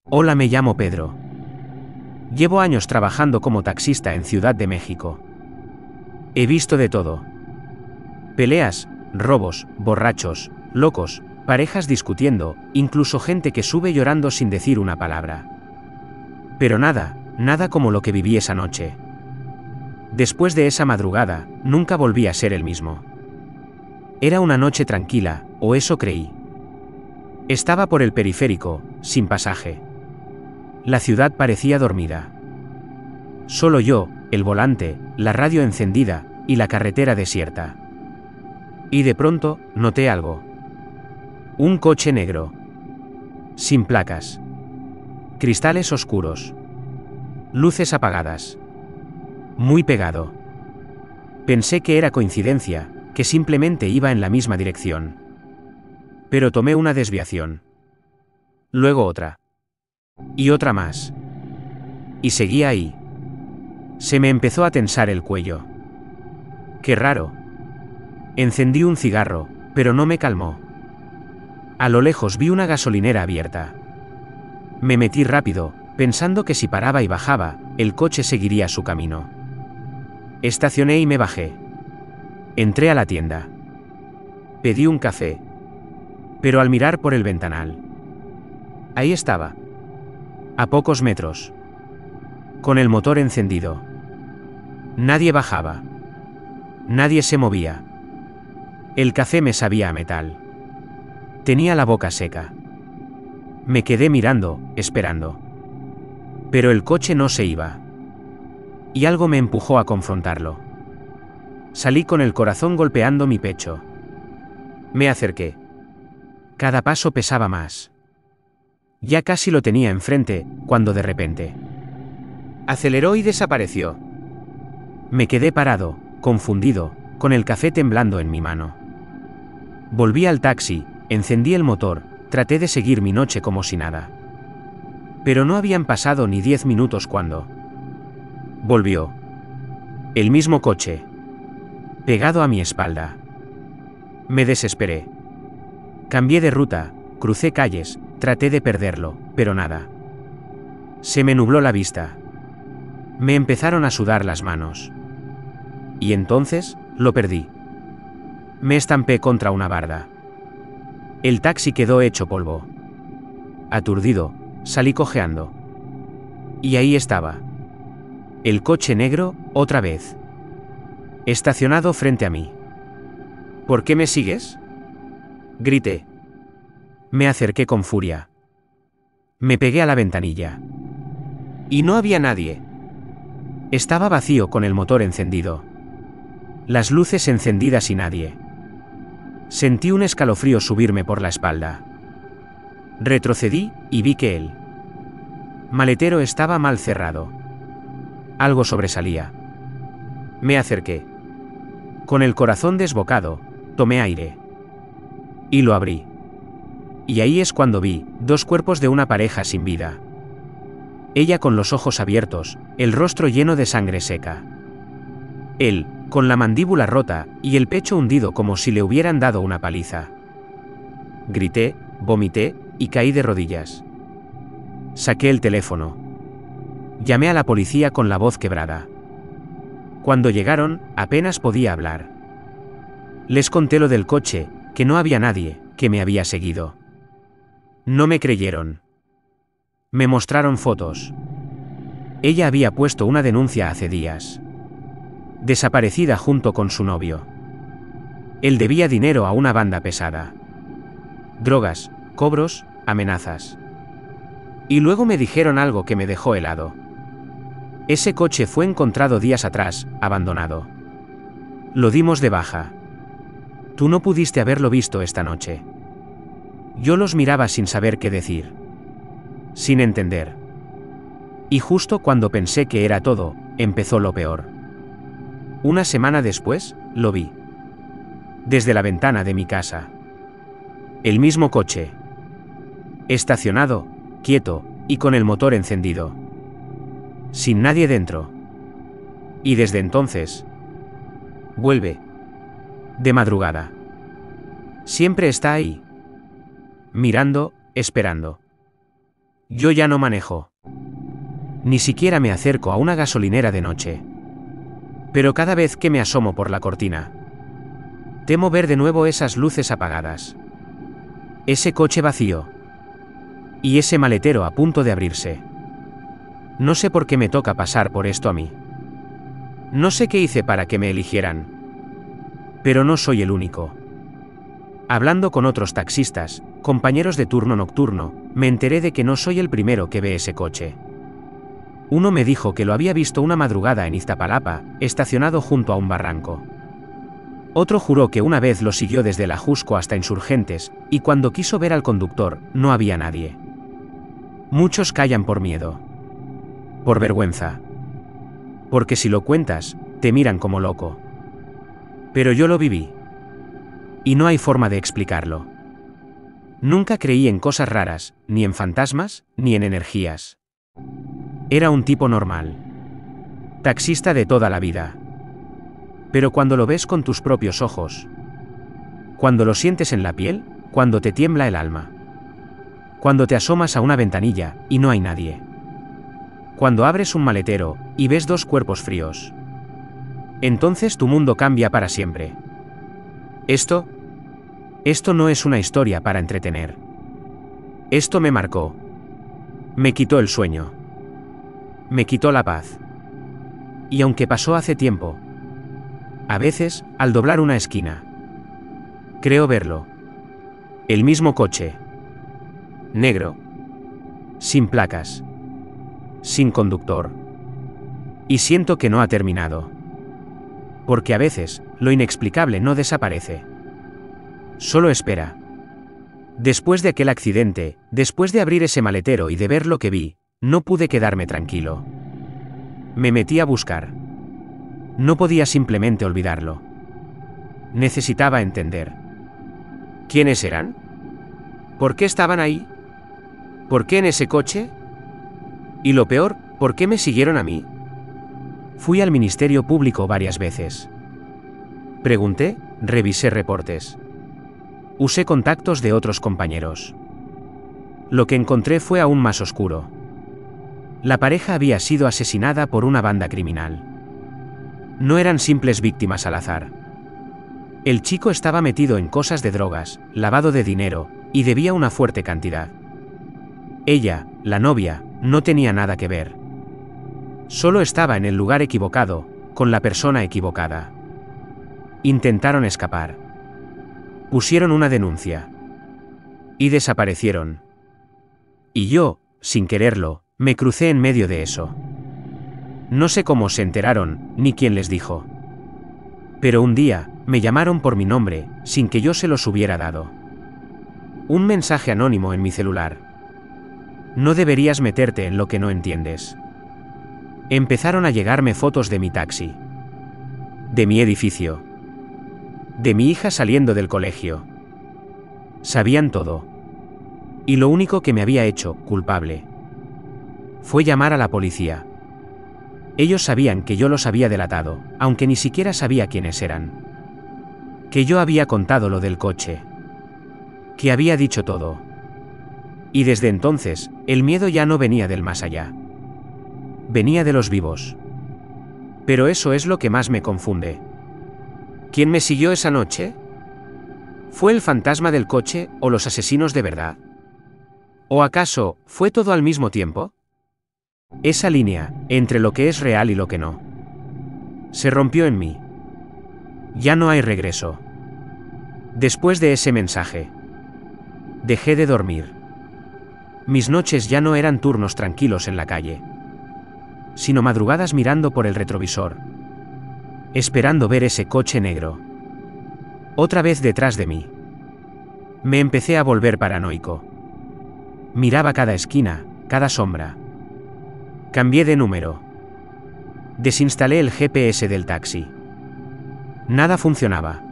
Hola, me llamo Pedro. Llevo años trabajando como taxista en Ciudad de México. He visto de todo. Peleas, robos, borrachos, locos, parejas discutiendo, incluso gente que sube llorando sin decir una palabra. Pero nada como lo que viví esa noche. Después de esa madrugada, nunca volví a ser el mismo. Era una noche tranquila, o eso creí. Estaba por el periférico, sin pasaje. La ciudad parecía dormida. Solo yo, el volante, la radio encendida, y la carretera desierta. Y de pronto, noté algo. Un coche negro. Sin placas. Cristales oscuros. Luces apagadas. Muy pegado. Pensé que era coincidencia, que simplemente iba en la misma dirección. Pero tomé una desviación. Luego otra. Y otra más. Y seguía ahí. Se me empezó a tensar el cuello. Qué raro. Encendí un cigarro, pero no me calmó. A lo lejos vi una gasolinera abierta. Me metí rápido, pensando que si paraba y bajaba, el coche seguiría su camino. Estacioné y me bajé. Entré a la tienda. Pedí un café. Pero al mirar por el ventanal, ahí estaba. A pocos metros. Con el motor encendido. Nadie bajaba. Nadie se movía. El café me sabía a metal. Tenía la boca seca. Me quedé mirando, esperando. Pero el coche no se iba. Y algo me empujó a confrontarlo. Salí con el corazón golpeando mi pecho. Me acerqué. Cada paso pesaba más. Ya casi lo tenía enfrente, cuando de repente aceleró y desapareció. Me quedé parado, confundido, con el café temblando en mi mano. Volví al taxi, encendí el motor, traté de seguir mi noche como si nada. Pero no habían pasado ni 10 minutos cuando volvió. El mismo coche. Pegado a mi espalda. Me desesperé. Cambié de ruta, crucé calles, traté de perderlo, pero nada. Se me nubló la vista. Me empezaron a sudar las manos. Y entonces, lo perdí. Me estampé contra una barda. El taxi quedó hecho polvo. Aturdido, salí cojeando. Y ahí estaba. El coche negro, otra vez. Estacionado frente a mí. ¿Por qué me sigues?, grité. Me acerqué con furia. Me pegué a la ventanilla. Y no había nadie. Estaba vacío con el motor encendido. Las luces encendidas y nadie. Sentí un escalofrío subirme por la espalda. Retrocedí y vi que el maletero estaba mal cerrado. Algo sobresalía. Me acerqué. Con el corazón desbocado, tomé aire. Y lo abrí. Y ahí es cuando vi 2 cuerpos de una pareja sin vida. Ella con los ojos abiertos, el rostro lleno de sangre seca. Él, con la mandíbula rota y el pecho hundido como si le hubieran dado una paliza. Grité, vomité y caí de rodillas. Saqué el teléfono. Llamé a la policía con la voz quebrada. Cuando llegaron, apenas podía hablar. Les conté lo del coche, que no había nadie, que me había seguido. No me creyeron. Me mostraron fotos. Ella había puesto una denuncia hace días. Desaparecida junto con su novio. Él debía dinero a una banda pesada. Drogas, cobros, amenazas. Y luego me dijeron algo que me dejó helado. Ese coche fue encontrado días atrás, abandonado. Lo dimos de baja. Tú no pudiste haberlo visto esta noche. Yo los miraba sin saber qué decir. Sin entender. Y justo cuando pensé que era todo, empezó lo peor. Una semana después, lo vi. Desde la ventana de mi casa. El mismo coche. Estacionado, quieto, y con el motor encendido. Sin nadie dentro. Y desde entonces, vuelve. De madrugada. Siempre está ahí. Mirando, esperando. Yo ya no manejo. Ni siquiera me acerco a una gasolinera de noche. Pero cada vez que me asomo por la cortina, temo ver de nuevo esas luces apagadas. Ese coche vacío. Y ese maletero a punto de abrirse. No sé por qué me toca pasar por esto a mí. No sé qué hice para que me eligieran. Pero no soy el único. Hablando con otros taxistas, compañeros de turno nocturno, me enteré de que no soy el primero que ve ese coche. Uno me dijo que lo había visto una madrugada en Iztapalapa, estacionado junto a un barranco. Otro juró que una vez lo siguió desde el Ajusco hasta Insurgentes, y cuando quiso ver al conductor, no había nadie. Muchos callan por miedo. Por vergüenza. Porque si lo cuentas, te miran como loco. Pero yo lo viví. Y no hay forma de explicarlo. Nunca creí en cosas raras, ni en fantasmas, ni en energías. Era un tipo normal. Taxista de toda la vida. Pero cuando lo ves con tus propios ojos, cuando lo sientes en la piel, cuando te tiembla el alma, cuando te asomas a una ventanilla y no hay nadie, cuando abres un maletero y ves dos cuerpos fríos, entonces tu mundo cambia para siempre. Esto no es una historia para entretener. Esto me marcó. Me quitó el sueño. Me quitó la paz. Y aunque pasó hace tiempo, a veces, al doblar una esquina, creo verlo. El mismo coche. Negro. Sin placas. Sin conductor. Y siento que no ha terminado. Porque a veces, lo inexplicable no desaparece. Solo espera. Después de aquel accidente, después de abrir ese maletero y de ver lo que vi, no pude quedarme tranquilo. Me metí a buscar. No podía simplemente olvidarlo. Necesitaba entender. ¿Quiénes eran? ¿Por qué estaban ahí? ¿Por qué en ese coche? Y lo peor, ¿por qué me siguieron a mí? Fui al Ministerio Público varias veces. Pregunté, revisé reportes. Usé contactos de otros compañeros. Lo que encontré fue aún más oscuro. La pareja había sido asesinada por una banda criminal. No eran simples víctimas al azar. El chico estaba metido en cosas de drogas, lavado de dinero, y debía una fuerte cantidad. Ella, la novia, no tenía nada que ver. Solo estaba en el lugar equivocado, con la persona equivocada. Intentaron escapar. Pusieron una denuncia. Y desaparecieron. Y yo, sin quererlo, me crucé en medio de eso. No sé cómo se enteraron, ni quién les dijo. Pero un día, me llamaron por mi nombre, sin que yo se los hubiera dado. Un mensaje anónimo en mi celular. No deberías meterte en lo que no entiendes. Empezaron a llegarme fotos de mi taxi. De mi edificio. De mi hija saliendo del colegio. Sabían todo. Y lo único que me había hecho culpable fue llamar a la policía. Ellos sabían que yo los había delatado, aunque ni siquiera sabía quiénes eran. Que yo había contado lo del coche. Que había dicho todo. Y desde entonces, el miedo ya no venía del más allá. Venía de los vivos. Pero eso es lo que más me confunde. ¿Quién me siguió esa noche? ¿Fue el fantasma del coche o los asesinos de verdad? ¿O acaso, fue todo al mismo tiempo? Esa línea, entre lo que es real y lo que no, se rompió en mí. Ya no hay regreso. Después de ese mensaje, dejé de dormir. Mis noches ya no eran turnos tranquilos en la calle, sino madrugadas mirando por el retrovisor, esperando ver ese coche negro otra vez detrás de mí. Me empecé a volver paranoico. Miraba cada esquina, cada sombra. Cambié de número. Desinstalé el GPS del taxi. Nada funcionaba.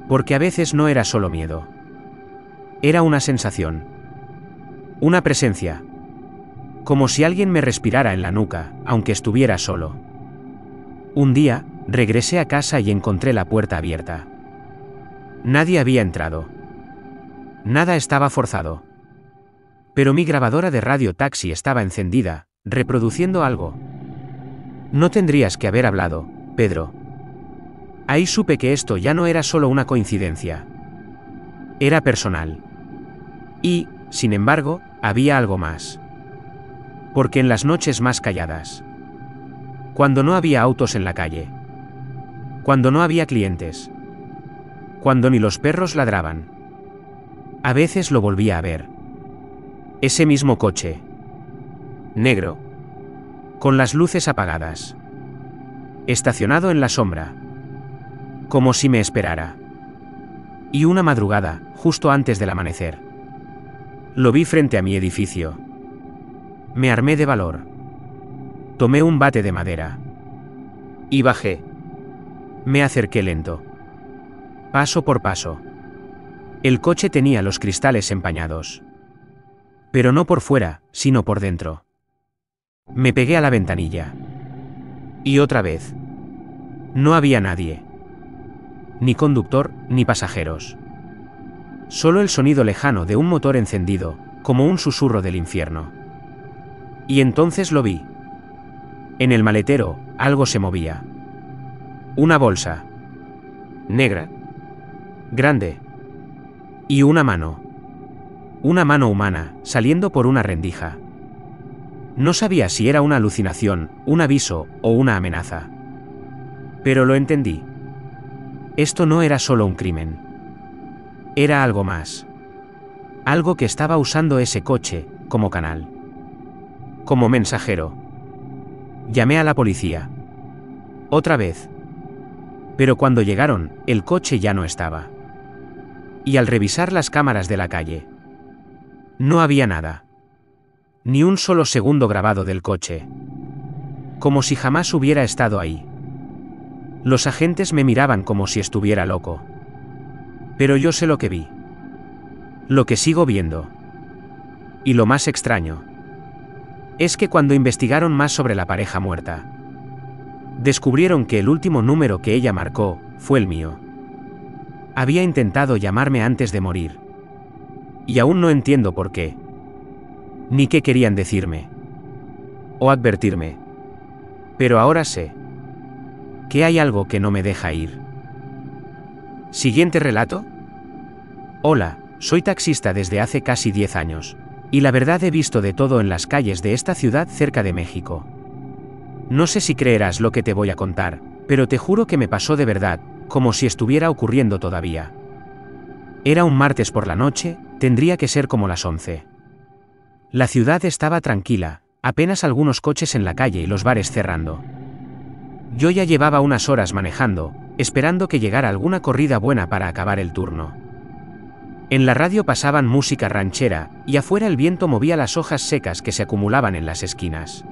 Porque a veces no era solo miedo. Era una sensación. Una presencia. Como si alguien me respirara en la nuca, aunque estuviera solo. Un día, regresé a casa y encontré la puerta abierta. Nadie había entrado. Nada estaba forzado. Pero mi grabadora de radio taxi estaba encendida, reproduciendo algo. No tendrías que haber hablado, Pedro. Ahí supe que esto ya no era solo una coincidencia. Era personal. Y, sin embargo, había algo más. Porque en las noches más calladas, cuando no había autos en la calle, cuando no había clientes, cuando ni los perros ladraban, a veces lo volvía a ver. Ese mismo coche, negro, con las luces apagadas, estacionado en la sombra, como si me esperara. Y una madrugada, justo antes del amanecer, lo vi frente a mi edificio. Me armé de valor. Tomé un bate de madera. Y bajé. Me acerqué lento. Paso por paso. El coche tenía los cristales empañados. Pero no por fuera, sino por dentro. Me pegué a la ventanilla. Y otra vez. No había nadie. Ni conductor, ni pasajeros. Solo el sonido lejano de un motor encendido, como un susurro del infierno. Y entonces lo vi. En el maletero, algo se movía. Una bolsa. Negra. Grande. Y una mano. Una mano humana, saliendo por una rendija. No sabía si era una alucinación, un aviso o una amenaza. Pero lo entendí. Esto no era solo un crimen. Era algo más. Algo que estaba usando ese coche como canal. Como mensajero. Llamé a la policía. Otra vez. Pero cuando llegaron, el coche ya no estaba. Y al revisar las cámaras de la calle, no había nada. Ni un solo segundo grabado del coche. Como si jamás hubiera estado ahí. Los agentes me miraban como si estuviera loco. Pero yo sé lo que vi. Lo que sigo viendo. Y lo más extraño es que cuando investigaron más sobre la pareja muerta, descubrieron que el último número que ella marcó fue el mío. Había intentado llamarme antes de morir. Y aún no entiendo por qué. Ni qué querían decirme. O advertirme. Pero ahora sé que hay algo que no me deja ir. Siguiente relato. Hola, soy taxista desde hace casi 10 años. Y la verdad he visto de todo en las calles de esta ciudad cerca de México. No sé si creerás lo que te voy a contar, pero te juro que me pasó de verdad, como si estuviera ocurriendo todavía. Era un martes por la noche, tendría que ser como las 11. La ciudad estaba tranquila, apenas algunos coches en la calle y los bares cerrando. Yo ya llevaba unas horas manejando, esperando que llegara alguna corrida buena para acabar el turno. En la radio pasaban música ranchera, y afuera el viento movía las hojas secas que se acumulaban en las esquinas.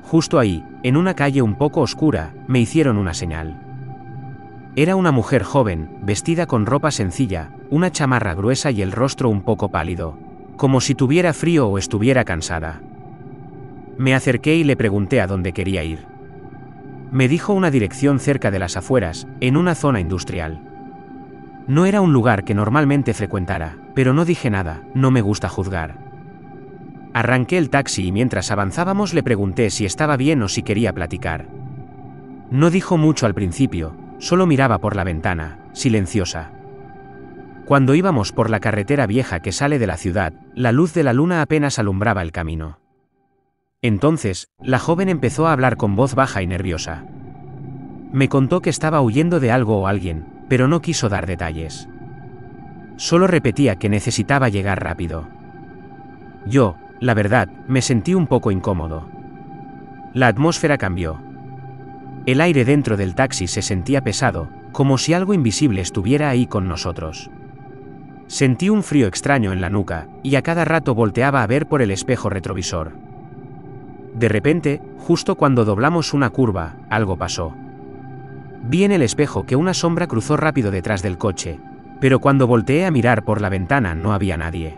Justo ahí, en una calle un poco oscura, me hicieron una señal. Era una mujer joven, vestida con ropa sencilla, una chamarra gruesa y el rostro un poco pálido, como si tuviera frío o estuviera cansada. Me acerqué y le pregunté a dónde quería ir. Me dijo una dirección cerca de las afueras, en una zona industrial. No era un lugar que normalmente frecuentara, pero no dije nada, no me gusta juzgar. Arranqué el taxi y mientras avanzábamos le pregunté si estaba bien o si quería platicar. No dijo mucho al principio, solo miraba por la ventana, silenciosa. Cuando íbamos por la carretera vieja que sale de la ciudad, la luz de la luna apenas alumbraba el camino. Entonces, la joven empezó a hablar con voz baja y nerviosa. Me contó que estaba huyendo de algo o alguien, pero no quiso dar detalles. Solo repetía que necesitaba llegar rápido. Yo, la verdad, me sentí un poco incómodo. La atmósfera cambió. El aire dentro del taxi se sentía pesado, como si algo invisible estuviera ahí con nosotros. Sentí un frío extraño en la nuca, y a cada rato volteaba a ver por el espejo retrovisor. De repente, justo cuando doblamos una curva, algo pasó. Vi en el espejo que una sombra cruzó rápido detrás del coche, pero cuando volteé a mirar por la ventana no había nadie.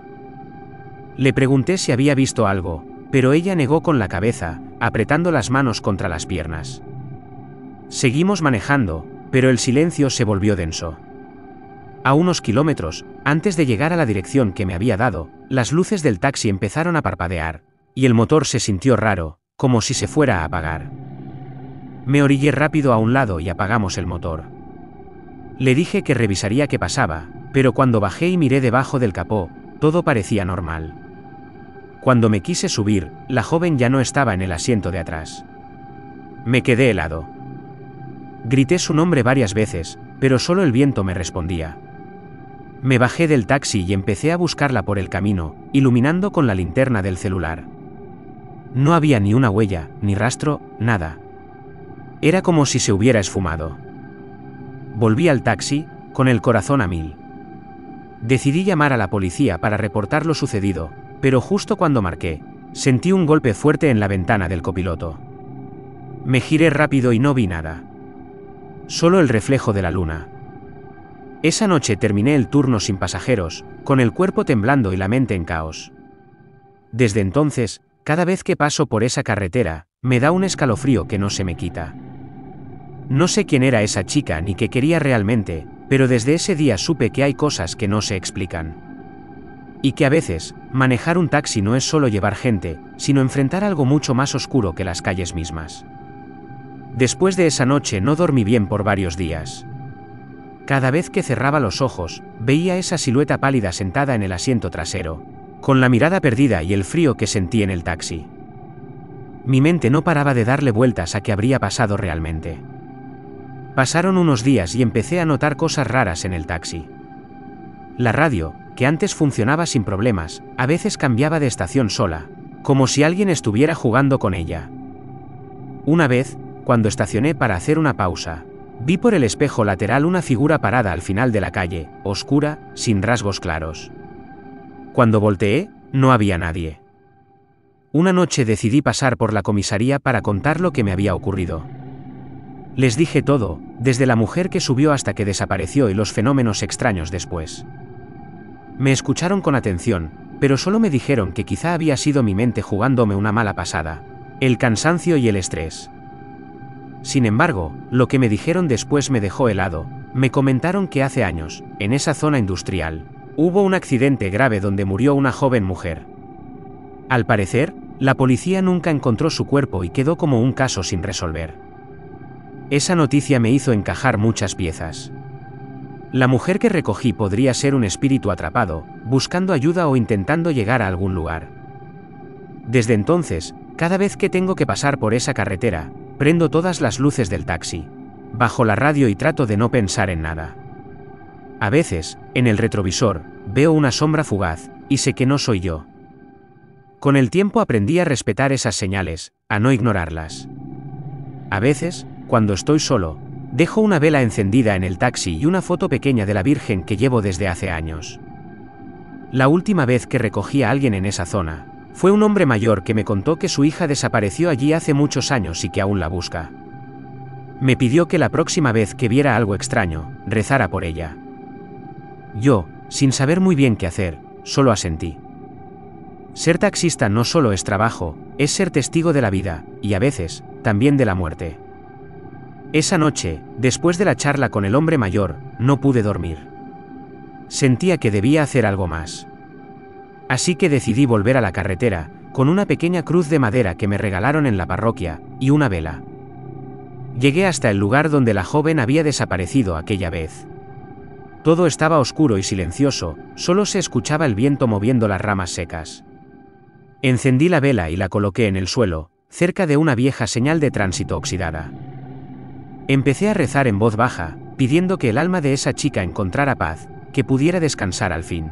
Le pregunté si había visto algo, pero ella negó con la cabeza, apretando las manos contra las piernas. Seguimos manejando, pero el silencio se volvió denso. A unos kilómetros, antes de llegar a la dirección que me había dado, las luces del taxi empezaron a parpadear, y el motor se sintió raro, como si se fuera a apagar. Me orillé rápido a un lado y apagamos el motor. Le dije que revisaría qué pasaba, pero cuando bajé y miré debajo del capó, todo parecía normal. Cuando me quise subir, la joven ya no estaba en el asiento de atrás. Me quedé helado. Grité su nombre varias veces, pero solo el viento me respondía. Me bajé del taxi y empecé a buscarla por el camino, iluminando con la linterna del celular. No había ni una huella, ni rastro, nada. Era como si se hubiera esfumado. Volví al taxi, con el corazón a mil. Decidí llamar a la policía para reportar lo sucedido, pero justo cuando marqué, sentí un golpe fuerte en la ventana del copiloto. Me giré rápido y no vi nada. Solo el reflejo de la luna. Esa noche terminé el turno sin pasajeros, con el cuerpo temblando y la mente en caos. Desde entonces, cada vez que paso por esa carretera, me da un escalofrío que no se me quita. No sé quién era esa chica ni qué quería realmente, pero desde ese día supe que hay cosas que no se explican. Y que a veces, manejar un taxi no es solo llevar gente, sino enfrentar algo mucho más oscuro que las calles mismas. Después de esa noche no dormí bien por varios días. Cada vez que cerraba los ojos, veía esa silueta pálida sentada en el asiento trasero, con la mirada perdida y el frío que sentí en el taxi. Mi mente no paraba de darle vueltas a qué habría pasado realmente. Pasaron unos días y empecé a notar cosas raras en el taxi. La radio, que antes funcionaba sin problemas, a veces cambiaba de estación sola, como si alguien estuviera jugando con ella. Una vez, cuando estacioné para hacer una pausa, vi por el espejo lateral una figura parada al final de la calle, oscura, sin rasgos claros. Cuando volteé, no había nadie. Una noche decidí pasar por la comisaría para contar lo que me había ocurrido. Les dije todo, desde la mujer que subió hasta que desapareció y los fenómenos extraños después. Me escucharon con atención, pero solo me dijeron que quizá había sido mi mente jugándome una mala pasada, el cansancio y el estrés. Sin embargo, lo que me dijeron después me dejó helado. Me comentaron que hace años, en esa zona industrial, hubo un accidente grave donde murió una joven mujer. Al parecer, la policía nunca encontró su cuerpo y quedó como un caso sin resolver. Esa noticia me hizo encajar muchas piezas. La mujer que recogí podría ser un espíritu atrapado, buscando ayuda o intentando llegar a algún lugar. Desde entonces, cada vez que tengo que pasar por esa carretera, prendo todas las luces del taxi, bajo la radio y trato de no pensar en nada. A veces, en el retrovisor, veo una sombra fugaz, y sé que no soy yo. Con el tiempo aprendí a respetar esas señales, a no ignorarlas. A veces, cuando estoy solo, dejo una vela encendida en el taxi y una foto pequeña de la Virgen que llevo desde hace años. La última vez que recogí a alguien en esa zona, fue un hombre mayor que me contó que su hija desapareció allí hace muchos años y que aún la busca. Me pidió que la próxima vez que viera algo extraño, rezara por ella. Yo, sin saber muy bien qué hacer, solo asentí. Ser taxista no solo es trabajo, es ser testigo de la vida, y a veces, también de la muerte. Esa noche, después de la charla con el hombre mayor, no pude dormir. Sentía que debía hacer algo más. Así que decidí volver a la carretera, con una pequeña cruz de madera que me regalaron en la parroquia, y una vela. Llegué hasta el lugar donde la joven había desaparecido aquella vez. Todo estaba oscuro y silencioso, solo se escuchaba el viento moviendo las ramas secas. Encendí la vela y la coloqué en el suelo, cerca de una vieja señal de tránsito oxidada. Empecé a rezar en voz baja, pidiendo que el alma de esa chica encontrara paz, que pudiera descansar al fin.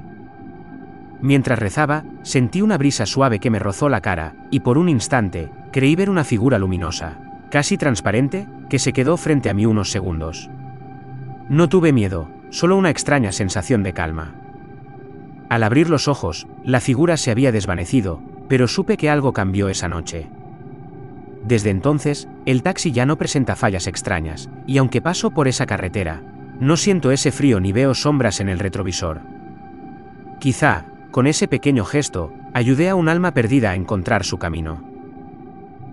Mientras rezaba, sentí una brisa suave que me rozó la cara, y por un instante, creí ver una figura luminosa, casi transparente, que se quedó frente a mí unos segundos. No tuve miedo, solo una extraña sensación de calma. Al abrir los ojos, la figura se había desvanecido, pero supe que algo cambió esa noche. Desde entonces, el taxi ya no presenta fallas extrañas, y aunque paso por esa carretera, no siento ese frío ni veo sombras en el retrovisor. Quizá, con ese pequeño gesto, ayudé a un alma perdida a encontrar su camino.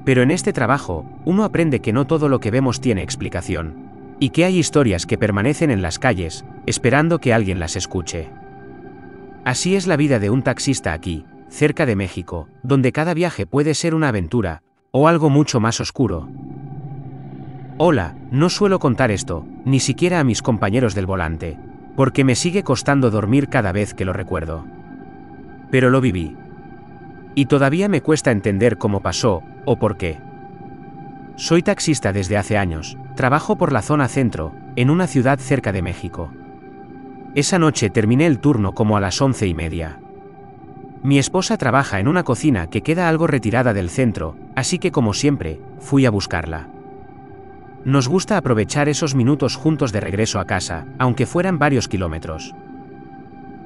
Pero en este trabajo, uno aprende que no todo lo que vemos tiene explicación, Y que hay historias que permanecen en las calles, esperando que alguien las escuche. Así es la vida de un taxista aquí, cerca de México, donde cada viaje puede ser una aventura, o algo mucho más oscuro. Hola, no suelo contar esto, ni siquiera a mis compañeros del volante, porque me sigue costando dormir cada vez que lo recuerdo. Pero lo viví. Y todavía me cuesta entender cómo pasó, o por qué. Soy taxista desde hace años, trabajo por la zona centro, en una ciudad cerca de México. Esa noche terminé el turno como a las 11:30. Mi esposa trabaja en una cocina que queda algo retirada del centro, así que como siempre, fui a buscarla. Nos gusta aprovechar esos minutos juntos de regreso a casa, aunque fueran varios kilómetros.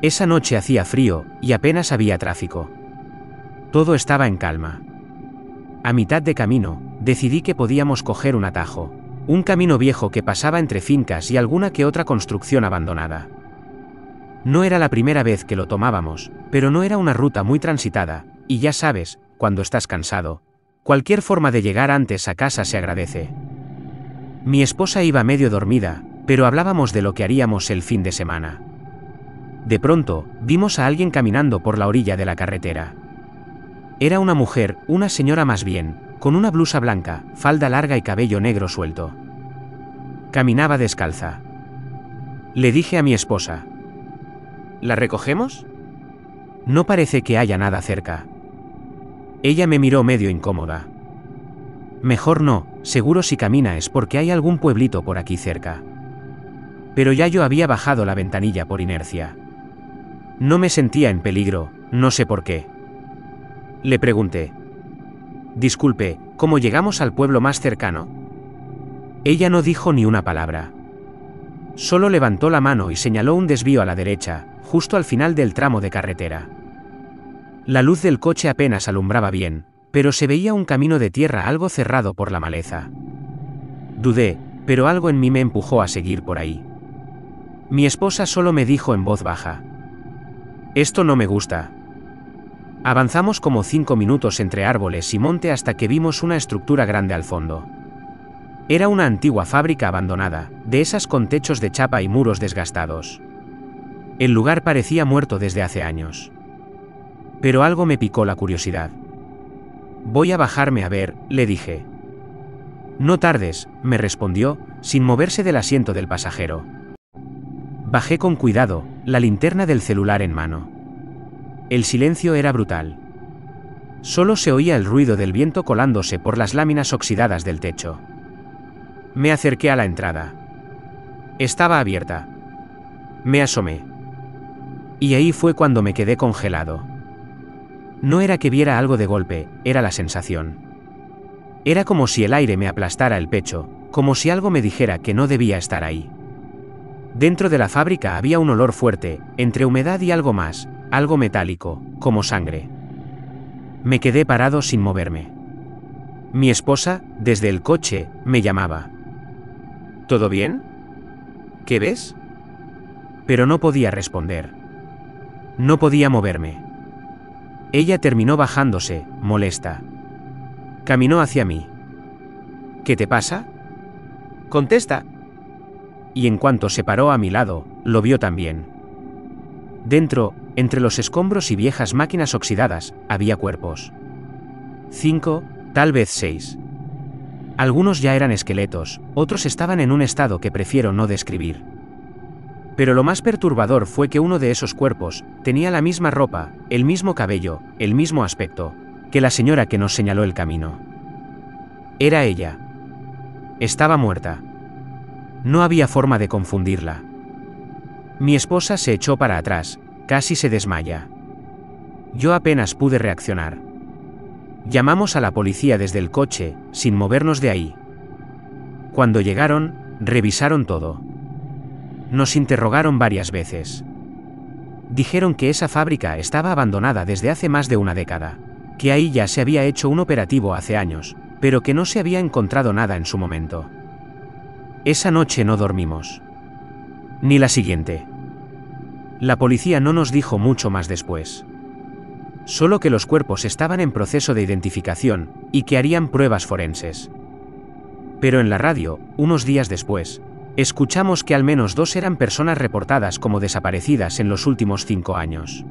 Esa noche hacía frío, y apenas había tráfico. Todo estaba en calma. A mitad de camino, decidí que podíamos coger un atajo, un camino viejo que pasaba entre fincas y alguna que otra construcción abandonada. No era la primera vez que lo tomábamos, pero no era una ruta muy transitada, y ya sabes, cuando estás cansado, cualquier forma de llegar antes a casa se agradece. Mi esposa iba medio dormida, pero hablábamos de lo que haríamos el fin de semana. De pronto, vimos a alguien caminando por la orilla de la carretera. Era una mujer, una señora más bien, con una blusa blanca, falda larga y cabello negro suelto. Caminaba descalza. Le dije a mi esposa: ¿la recogemos? No parece que haya nada cerca. Ella me miró medio incómoda. Mejor no, seguro si camina es porque hay algún pueblito por aquí cerca. Pero ya yo había bajado la ventanilla por inercia. No me sentía en peligro, no sé por qué. Le pregunté: disculpe, ¿cómo llegamos al pueblo más cercano? Ella no dijo ni una palabra. Solo levantó la mano y señaló un desvío a la derecha, justo al final del tramo de carretera. La luz del coche apenas alumbraba bien, pero se veía un camino de tierra algo cerrado por la maleza. Dudé, pero algo en mí me empujó a seguir por ahí. Mi esposa solo me dijo en voz baja: esto no me gusta. Avanzamos como 5 minutos entre árboles y monte hasta que vimos una estructura grande al fondo. Era una antigua fábrica abandonada, de esas con techos de chapa y muros desgastados. El lugar parecía muerto desde hace años. Pero algo me picó la curiosidad. Voy a bajarme a ver, le dije. No tardes, me respondió, sin moverse del asiento del pasajero. Bajé con cuidado, la linterna del celular en mano. El silencio era brutal. Solo se oía el ruido del viento colándose por las láminas oxidadas del techo. Me acerqué a la entrada. Estaba abierta. Me asomé. Y ahí fue cuando me quedé congelado. No era que viera algo de golpe, era la sensación. Era como si el aire me aplastara el pecho, como si algo me dijera que no debía estar ahí. Dentro de la fábrica había un olor fuerte, entre humedad y algo más, algo metálico, como sangre. Me quedé parado sin moverme. Mi esposa, desde el coche, me llamaba. ¿Todo bien? ¿Qué ves? Pero no podía responder. No podía moverme. Ella terminó bajándose, molesta. Caminó hacia mí. ¿Qué te pasa? Contesta. Y en cuanto se paró a mi lado, lo vio también. Dentro, entre los escombros y viejas máquinas oxidadas, había cuerpos. 5, tal vez 6. Algunos ya eran esqueletos, otros estaban en un estado que prefiero no describir. Pero lo más perturbador fue que uno de esos cuerpos tenía la misma ropa, el mismo cabello, el mismo aspecto, que la señora que nos señaló el camino. Era ella. Estaba muerta. No había forma de confundirla. Mi esposa se echó para atrás, casi se desmaya. Yo apenas pude reaccionar. Llamamos a la policía desde el coche, sin movernos de ahí. Cuando llegaron, revisaron todo. Nos interrogaron varias veces. Dijeron que esa fábrica estaba abandonada desde hace más de una década, que ahí ya se había hecho un operativo hace años, pero que no se había encontrado nada en su momento. Esa noche no dormimos. Ni la siguiente. La policía no nos dijo mucho más después. Solo que los cuerpos estaban en proceso de identificación, y que harían pruebas forenses. Pero en la radio, unos días después, Escuchamos que al menos 2 eran personas reportadas como desaparecidas en los últimos 5 años.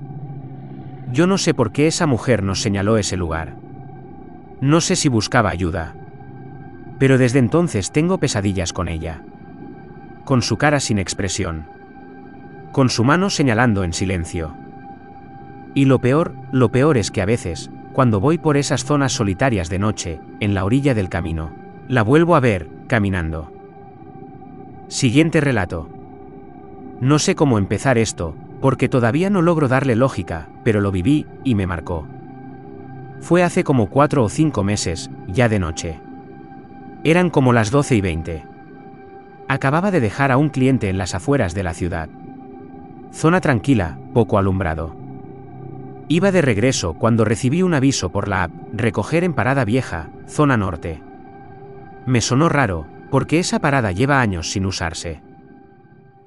Yo no sé por qué esa mujer nos señaló ese lugar. No sé si buscaba ayuda. Pero desde entonces tengo pesadillas con ella. Con su cara sin expresión. Con su mano señalando en silencio. Y lo peor es que a veces, cuando voy por esas zonas solitarias de noche, en la orilla del camino, la vuelvo a ver, caminando. Siguiente relato. No sé cómo empezar esto, porque todavía no logro darle lógica, pero lo viví, y me marcó. Fue hace como 4 o 5 meses, ya de noche. Eran como las 12:20. Acababa de dejar a un cliente en las afueras de la ciudad. Zona tranquila, poco alumbrado. Iba de regreso cuando recibí un aviso por la app, recoger en Parada Vieja, zona norte. Me sonó raro, porque esa parada lleva años sin usarse.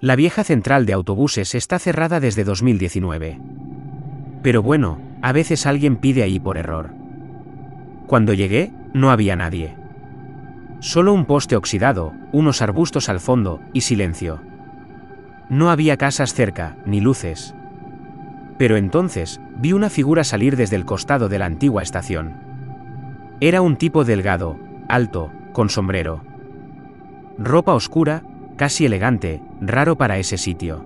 La vieja central de autobuses está cerrada desde 2019. Pero bueno, a veces alguien pide ahí por error. Cuando llegué, no había nadie. Solo un poste oxidado, unos arbustos al fondo, y silencio. No había casas cerca, ni luces. Pero entonces, vi una figura salir desde el costado de la antigua estación. Era un tipo delgado, alto, con sombrero. Ropa oscura, casi elegante, raro para ese sitio.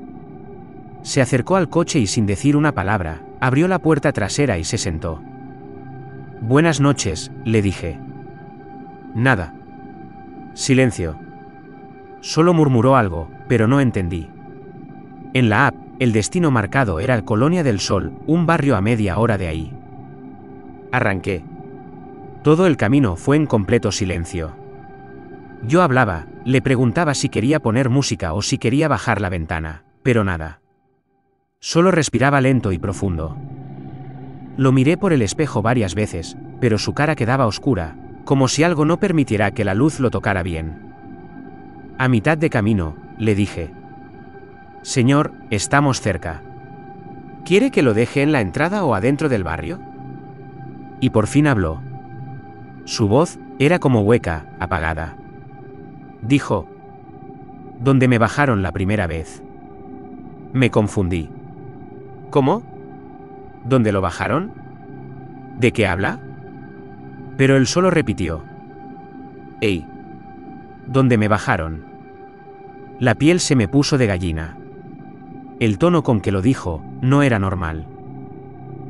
Se acercó al coche y sin decir una palabra, abrió la puerta trasera y se sentó. «Buenas noches», le dije. Nada. Silencio. Solo murmuró algo, pero no entendí. En la app, el destino marcado era Colonia del Sol, un barrio a media hora de ahí. Arranqué. Todo el camino fue en completo silencio. Yo hablaba, le preguntaba si quería poner música o si quería bajar la ventana, pero nada. Solo respiraba lento y profundo. Lo miré por el espejo varias veces, pero su cara quedaba oscura, como si algo no permitiera que la luz lo tocara bien. A mitad de camino, le dije: «Señor, estamos cerca. ¿Quiere que lo deje en la entrada o adentro del barrio?» Y por fin habló. Su voz era como hueca, apagada. Dijo: «¿Dónde me bajaron la primera vez?» Me confundí. «¿Cómo? ¿Dónde lo bajaron? ¿De qué habla?» Pero él solo repitió: «Ey. ¿Dónde me bajaron?» La piel se me puso de gallina. El tono con que lo dijo no era normal.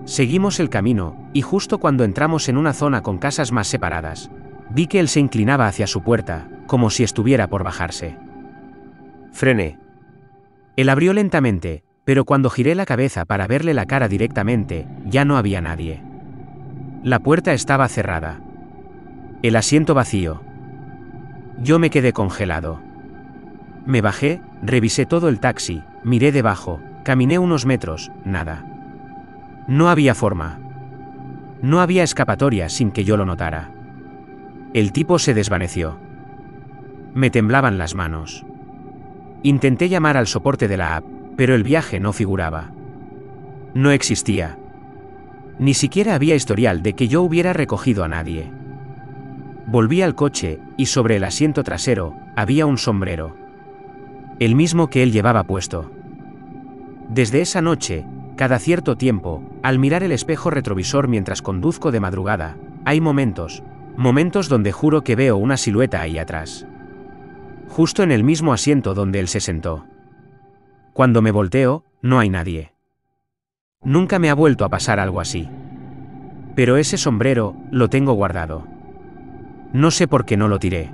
Seguimos el camino, y justo cuando entramos en una zona con casas más separadas, vi que él se inclinaba hacia su puerta, como si estuviera por bajarse. Frené. Él abrió lentamente, pero cuando giré la cabeza para verle la cara directamente, ya no había nadie. La puerta estaba cerrada. El asiento vacío. Yo me quedé congelado. Me bajé, revisé todo el taxi, miré debajo, caminé unos metros, nada. No había forma. No había escapatoria sin que yo lo notara. El tipo se desvaneció. Me temblaban las manos. Intenté llamar al soporte de la app, pero el viaje no figuraba. No existía. Ni siquiera había historial de que yo hubiera recogido a nadie. Volví al coche, y sobre el asiento trasero, había un sombrero. El mismo que él llevaba puesto. Desde esa noche, cada cierto tiempo, al mirar el espejo retrovisor mientras conduzco de madrugada, hay momentos donde juro que veo una silueta ahí atrás. Justo en el mismo asiento donde él se sentó. Cuando me volteo, no hay nadie. Nunca me ha vuelto a pasar algo así. Pero ese sombrero, lo tengo guardado. No sé por qué no lo tiré.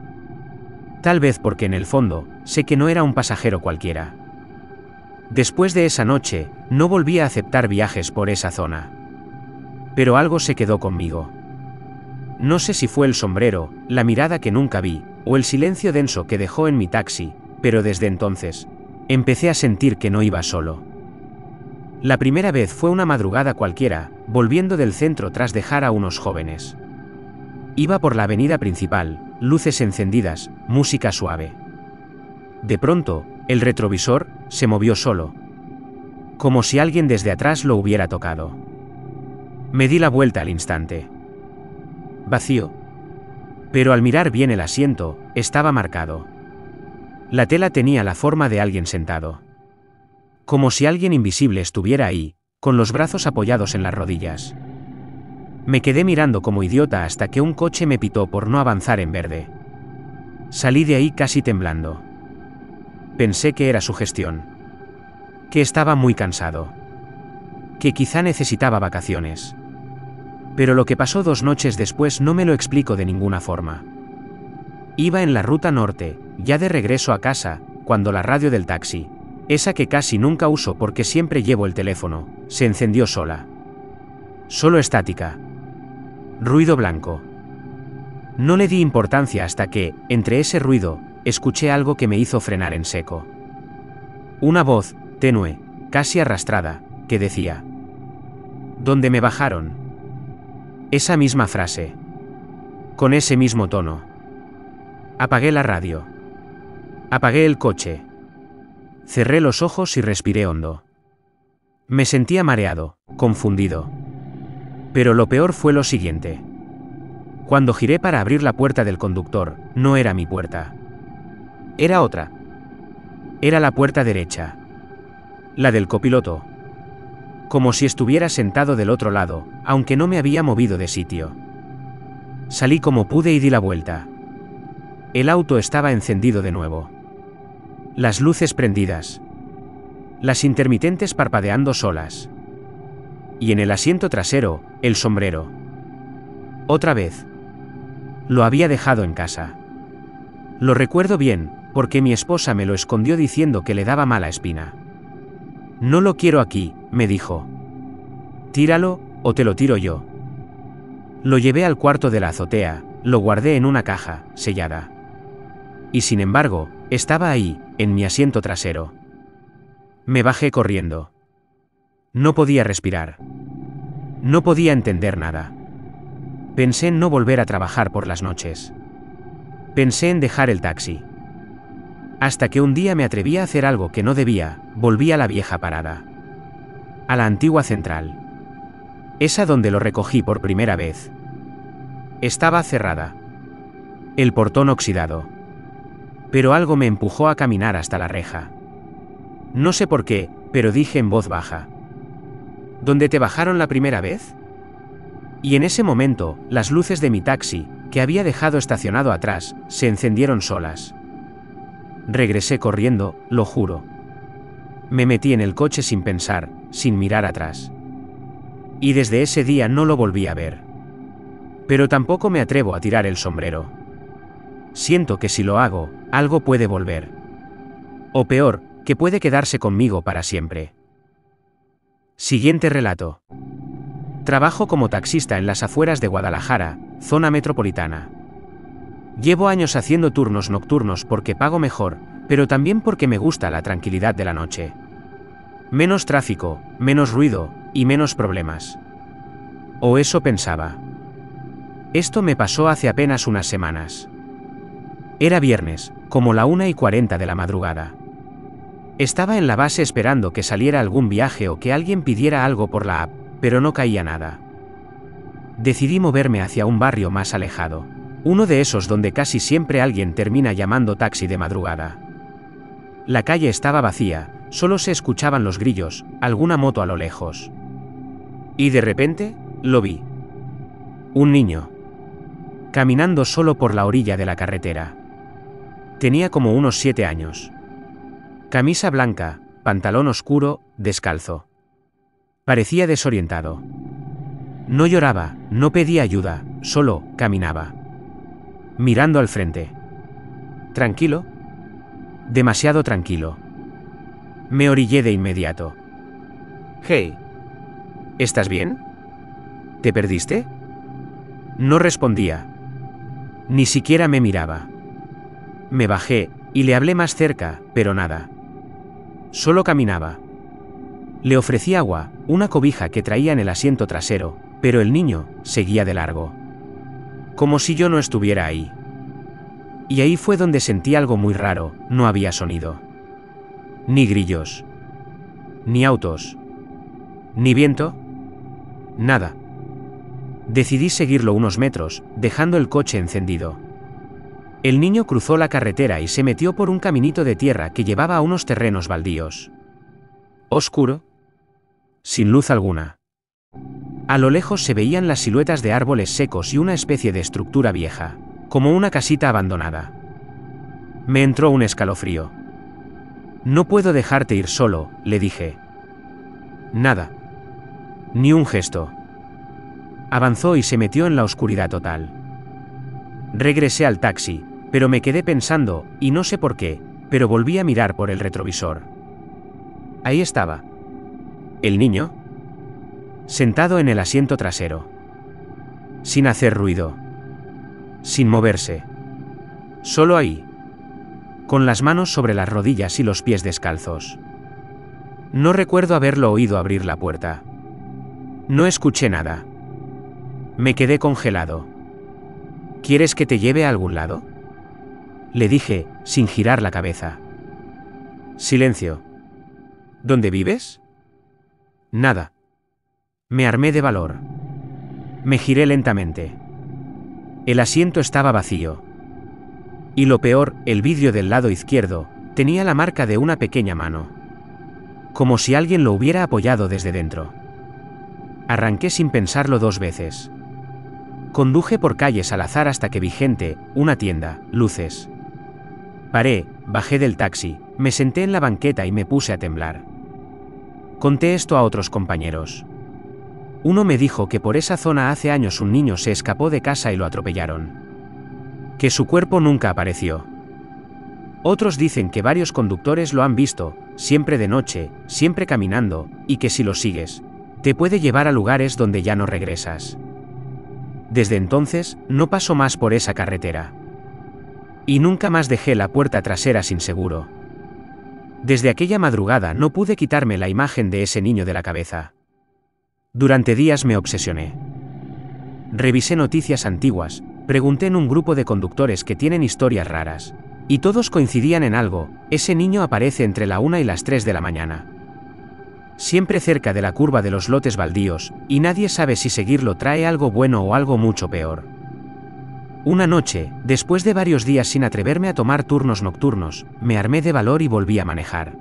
Tal vez porque en el fondo, sé que no era un pasajero cualquiera. Después de esa noche, no volví a aceptar viajes por esa zona. Pero algo se quedó conmigo. No sé si fue el sombrero, la mirada que nunca vi, o el silencio denso que dejó en mi taxi, pero desde entonces, empecé a sentir que no iba solo. La primera vez fue una madrugada cualquiera, volviendo del centro tras dejar a unos jóvenes. Iba por la avenida principal, luces encendidas, música suave. De pronto, el retrovisor se movió solo. Como si alguien desde atrás lo hubiera tocado. Me di la vuelta al instante. Vacío. Pero al mirar bien el asiento, estaba marcado. La tela tenía la forma de alguien sentado. Como si alguien invisible estuviera ahí, con los brazos apoyados en las rodillas. Me quedé mirando como idiota hasta que un coche me pitó por no avanzar en verde. Salí de ahí casi temblando. Pensé que era sugestión. Que estaba muy cansado. Que quizá necesitaba vacaciones. Pero lo que pasó 2 noches después no me lo explico de ninguna forma. Iba en la ruta norte, ya de regreso a casa, cuando la radio del taxi, esa que casi nunca uso porque siempre llevo el teléfono, se encendió sola. Solo estática. Ruido blanco. No le di importancia hasta que, entre ese ruido, escuché algo que me hizo frenar en seco. Una voz, tenue, casi arrastrada, que decía: ¿Dónde me bajaron? Esa misma frase. Con ese mismo tono. Apagué la radio. Apagué el coche. Cerré los ojos y respiré hondo. Me sentía mareado, confundido. Pero lo peor fue lo siguiente. Cuando giré para abrir la puerta del conductor, no era mi puerta. Era otra. Era la puerta derecha. La del copiloto. Como si estuviera sentado del otro lado, aunque no me había movido de sitio. Salí como pude y di la vuelta. El auto estaba encendido de nuevo. Las luces prendidas. Las intermitentes parpadeando solas. Y en el asiento trasero, el sombrero. Otra vez. Lo había dejado en casa. Lo recuerdo bien, porque mi esposa me lo escondió diciendo que le daba mala espina. No lo quiero aquí, me dijo. Tíralo, o te lo tiro yo. Lo llevé al cuarto de la azotea, lo guardé en una caja, sellada. Y sin embargo, estaba ahí, en mi asiento trasero. Me bajé corriendo. No podía respirar. No podía entender nada. Pensé en no volver a trabajar por las noches. Pensé en dejar el taxi. Hasta que un día me atreví a hacer algo que no debía, volví a la vieja parada. A la antigua central. Esa donde lo recogí por primera vez. Estaba cerrada. El portón oxidado. Pero algo me empujó a caminar hasta la reja. No sé por qué, pero dije en voz baja: ¿Dónde te bajaron la primera vez? Y en ese momento, las luces de mi taxi, que había dejado estacionado atrás, se encendieron solas. Regresé corriendo, lo juro. Me metí en el coche sin pensar, sin mirar atrás. Y desde ese día no lo volví a ver. Pero tampoco me atrevo a tirar el sombrero. Siento que si lo hago, algo puede volver. O peor, que puede quedarse conmigo para siempre. Siguiente relato. Trabajo como taxista en las afueras de Guadalajara, zona metropolitana. Llevo años haciendo turnos nocturnos porque pago mejor, pero también porque me gusta la tranquilidad de la noche. Menos tráfico, menos ruido, y menos problemas. O eso pensaba. Esto me pasó hace apenas unas semanas. Era viernes, como la 1:40 de la madrugada. Estaba en la base esperando que saliera algún viaje o que alguien pidiera algo por la app, pero no caía nada. Decidí moverme hacia un barrio más alejado, uno de esos donde casi siempre alguien termina llamando taxi de madrugada. La calle estaba vacía, solo se escuchaban los grillos, alguna moto a lo lejos. Y de repente, lo vi. Un niño. Caminando solo por la orilla de la carretera. Tenía como unos 7 años. Camisa blanca, pantalón oscuro, descalzo. Parecía desorientado. No lloraba, no pedía ayuda, solo caminaba. Mirando al frente. ¿Tranquilo? Demasiado tranquilo. Me orillé de inmediato. Hey. ¿Estás bien? ¿Te perdiste? No respondía. Ni siquiera me miraba. Me bajé, y le hablé más cerca, pero nada. Solo caminaba. Le ofrecí agua, una cobija que traía en el asiento trasero, pero el niño seguía de largo. Como si yo no estuviera ahí. Y ahí fue donde sentí algo muy raro, no había sonido. Ni grillos. Ni autos. Ni viento. Nada. Decidí seguirlo unos metros, dejando el coche encendido. El niño cruzó la carretera y se metió por un caminito de tierra que llevaba a unos terrenos baldíos. Oscuro, sin luz alguna. A lo lejos se veían las siluetas de árboles secos y una especie de estructura vieja, como una casita abandonada. Me entró un escalofrío. No puedo dejarte ir solo, le dije. Nada. Ni un gesto. Avanzó y se metió en la oscuridad total. Regresé al taxi, pero me quedé pensando, y no sé por qué, pero volví a mirar por el retrovisor. Ahí estaba. El niño, sentado en el asiento trasero. Sin hacer ruido. Sin moverse. Solo ahí. Con las manos sobre las rodillas y los pies descalzos. No recuerdo haberlo oído abrir la puerta. No escuché nada. Me quedé congelado. ¿Quieres que te lleve a algún lado?, le dije, sin girar la cabeza. Silencio. ¿Dónde vives? Nada. Me armé de valor. Me giré lentamente. El asiento estaba vacío. Y lo peor, el vidrio del lado izquierdo tenía la marca de una pequeña mano. Como si alguien lo hubiera apoyado desde dentro. Arranqué sin pensarlo 2 veces. Conduje por calles al azar hasta que vi gente, una tienda, luces. Paré, bajé del taxi, me senté en la banqueta y me puse a temblar. Conté esto a otros compañeros. Uno me dijo que por esa zona hace años un niño se escapó de casa y lo atropellaron. Que su cuerpo nunca apareció. Otros dicen que varios conductores lo han visto, siempre de noche, siempre caminando, y que si lo sigues, te puede llevar a lugares donde ya no regresas. Desde entonces, no paso más por esa carretera. Y nunca más dejé la puerta trasera sin seguro. Desde aquella madrugada no pude quitarme la imagen de ese niño de la cabeza. Durante días me obsesioné. Revisé noticias antiguas, pregunté en un grupo de conductores que tienen historias raras, y todos coincidían en algo: ese niño aparece entre la 1 y las 3 de la mañana. Siempre cerca de la curva de los lotes baldíos, y nadie sabe si seguirlo trae algo bueno o algo mucho peor. Una noche, después de varios días sin atreverme a tomar turnos nocturnos, me armé de valor y volví a manejar.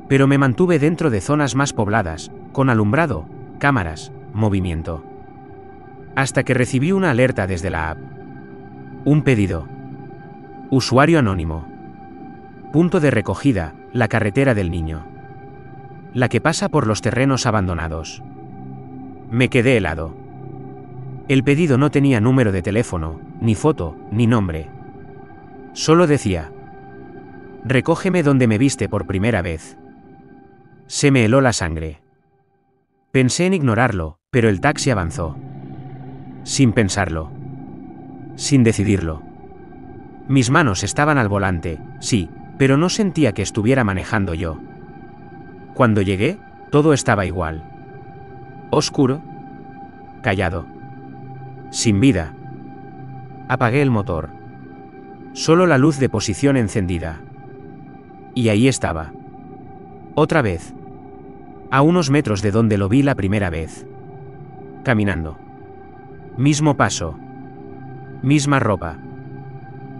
Pero me mantuve dentro de zonas más pobladas, con alumbrado, cámaras, movimiento. Hasta que recibí una alerta desde la app. Un pedido. Usuario anónimo. Punto de recogida, la carretera del niño. La que pasa por los terrenos abandonados. Me quedé helado. El pedido no tenía número de teléfono, ni foto, ni nombre. Solo decía: recógeme donde me viste por primera vez. Se me heló la sangre. Pensé en ignorarlo, pero el taxi avanzó. Sin pensarlo. Sin decidirlo. Mis manos estaban al volante, sí, pero no sentía que estuviera manejando yo. Cuando llegué, todo estaba igual. Oscuro. Callado. Sin vida. Apagué el motor. Solo la luz de posición encendida. Y ahí estaba. Otra vez. A unos metros de donde lo vi la primera vez. Caminando. Mismo paso. Misma ropa.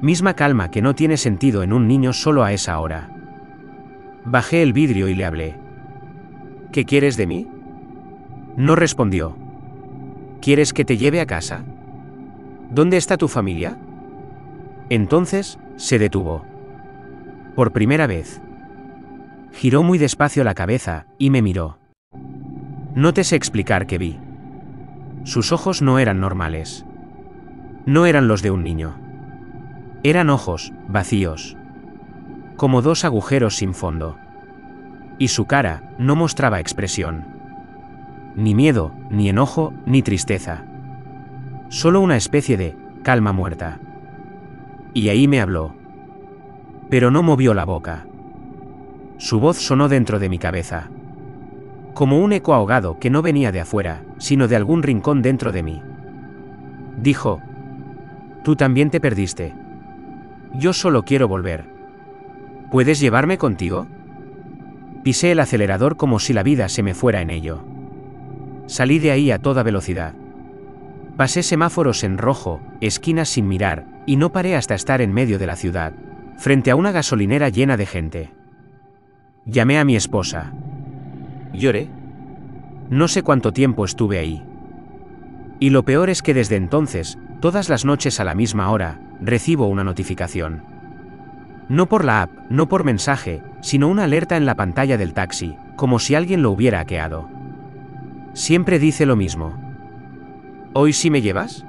Misma calma que no tiene sentido en un niño solo a esa hora. Bajé el vidrio y le hablé. ¿Qué quieres de mí? No respondió. ¿Quieres que te lleve a casa? ¿Dónde está tu familia? Entonces, se detuvo. Por primera vez. Giró muy despacio la cabeza, y me miró. No te sé explicar qué vi. Sus ojos no eran normales. No eran los de un niño. Eran ojos, vacíos. Como 2 agujeros sin fondo. Y su cara no mostraba expresión. Ni miedo, ni enojo, ni tristeza. Solo una especie de calma muerta. Y ahí me habló. Pero no movió la boca. Su voz sonó dentro de mi cabeza. Como un eco ahogado que no venía de afuera, sino de algún rincón dentro de mí. Dijo: tú también te perdiste. Yo solo quiero volver. ¿Puedes llevarme contigo? Pisé el acelerador como si la vida se me fuera en ello. Salí de ahí a toda velocidad. Pasé semáforos en rojo, esquinas sin mirar, y no paré hasta estar en medio de la ciudad, frente a una gasolinera llena de gente. Llamé a mi esposa. Lloré. No sé cuánto tiempo estuve ahí. Y lo peor es que desde entonces, todas las noches a la misma hora, recibo una notificación. No por la app, no por mensaje, sino una alerta en la pantalla del taxi, como si alguien lo hubiera hackeado. Siempre dice lo mismo. ¿Hoy sí me llevas?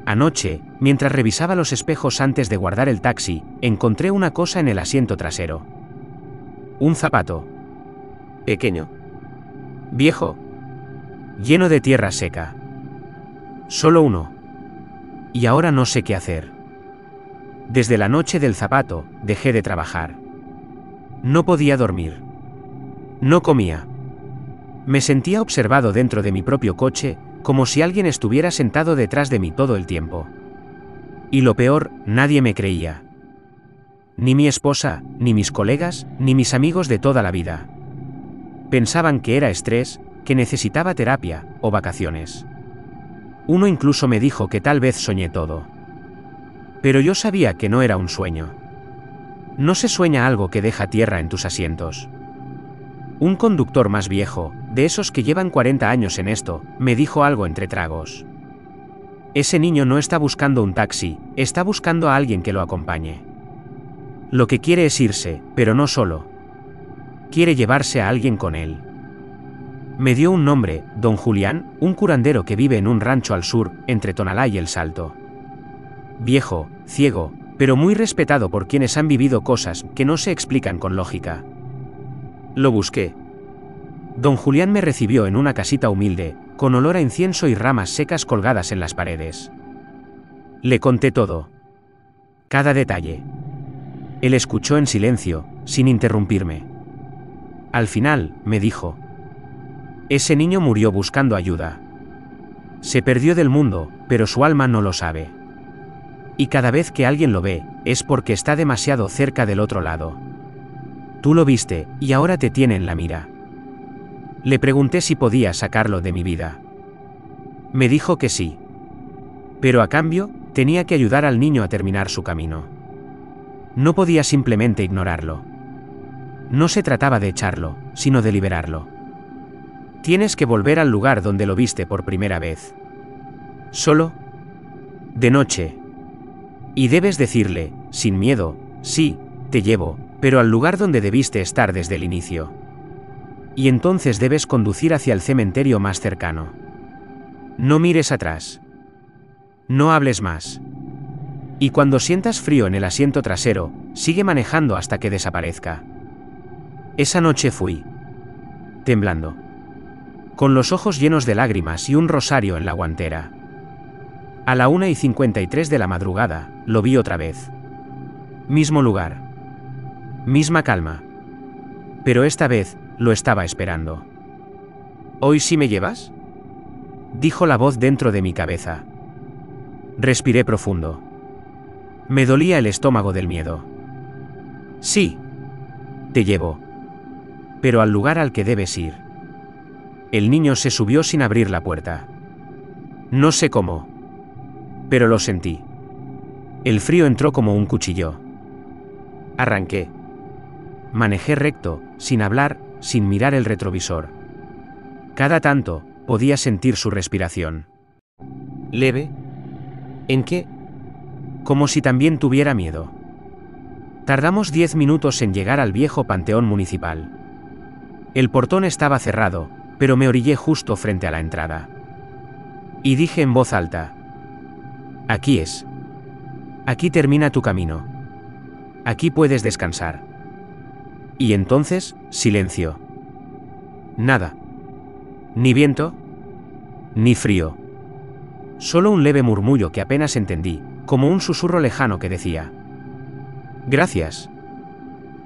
Anoche, mientras revisaba los espejos antes de guardar el taxi, encontré una cosa en el asiento trasero. Un zapato. Pequeño. Viejo. Lleno de tierra seca. Solo uno. Y ahora no sé qué hacer. Desde la noche del zapato, dejé de trabajar. No podía dormir. No comía. Me sentía observado dentro de mi propio coche, como si alguien estuviera sentado detrás de mí todo el tiempo. Y lo peor, nadie me creía. Ni mi esposa, ni mis colegas, ni mis amigos de toda la vida. Pensaban que era estrés, que necesitaba terapia, o vacaciones. Uno incluso me dijo que tal vez soñé todo. Pero yo sabía que no era un sueño. No se sueña algo que deja tierra en tus asientos. Un conductor más viejo, de esos que llevan 40 años en esto, me dijo algo entre tragos. Ese niño no está buscando un taxi, está buscando a alguien que lo acompañe. Lo que quiere es irse, pero no solo. Quiere llevarse a alguien con él. Me dio un nombre, Don Julián, un curandero que vive en un rancho al sur, entre Tonalá y El Salto. Viejo, ciego, pero muy respetado por quienes han vivido cosas que no se explican con lógica. Lo busqué. Don Julián me recibió en una casita humilde, con olor a incienso y ramas secas colgadas en las paredes. Le conté todo. Cada detalle. Él escuchó en silencio, sin interrumpirme. Al final, me dijo: ese niño murió buscando ayuda. Se perdió del mundo, pero su alma no lo sabe. Y cada vez que alguien lo ve, es porque está demasiado cerca del otro lado. Tú lo viste, y ahora te tiene en la mira. Le pregunté si podía sacarlo de mi vida. Me dijo que sí. Pero a cambio, tenía que ayudar al niño a terminar su camino. No podía simplemente ignorarlo. No se trataba de echarlo, sino de liberarlo. Tienes que volver al lugar donde lo viste por primera vez. Solo. De noche. Y debes decirle, sin miedo: sí, te llevo, pero al lugar donde debiste estar desde el inicio. Y entonces debes conducir hacia el cementerio más cercano. No mires atrás. No hables más. Y cuando sientas frío en el asiento trasero, sigue manejando hasta que desaparezca. Esa noche fui. Temblando. Con los ojos llenos de lágrimas y un rosario en la guantera. A la 1:53 de la madrugada, lo vi otra vez. Mismo lugar. Misma calma. Pero esta vez, lo estaba esperando. ¿Hoy sí me llevas?, dijo la voz dentro de mi cabeza. Respiré profundo. Me dolía el estómago del miedo. Sí. Te llevo. Pero al lugar al que debes ir. El niño se subió sin abrir la puerta. No sé cómo. Pero lo sentí. El frío entró como un cuchillo. Arranqué. Manejé recto, sin hablar, sin mirar el retrovisor. Cada tanto, podía sentir su respiración. ¿Leve? ¿En qué? Como si también tuviera miedo. Tardamos 10 minutos en llegar al viejo panteón municipal. El portón estaba cerrado, pero me orillé justo frente a la entrada. Y dije en voz alta: aquí es. Aquí termina tu camino. Aquí puedes descansar. Y entonces, silencio. Nada. Ni viento, ni frío. Solo un leve murmullo que apenas entendí, como un susurro lejano que decía: gracias.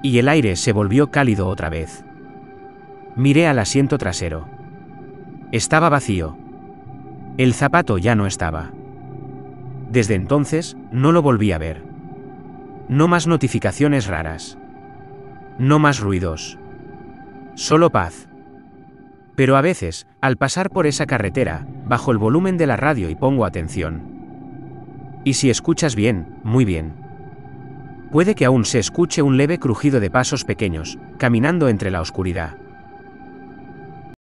Y el aire se volvió cálido otra vez. Miré al asiento trasero. Estaba vacío. El zapato ya no estaba. Desde entonces, no lo volví a ver. No más notificaciones raras. No más ruidos. Solo paz. Pero a veces, al pasar por esa carretera, bajo el volumen de la radio y pongo atención. Y si escuchas bien, muy bien. Puede que aún se escuche un leve crujido de pasos pequeños, caminando entre la oscuridad.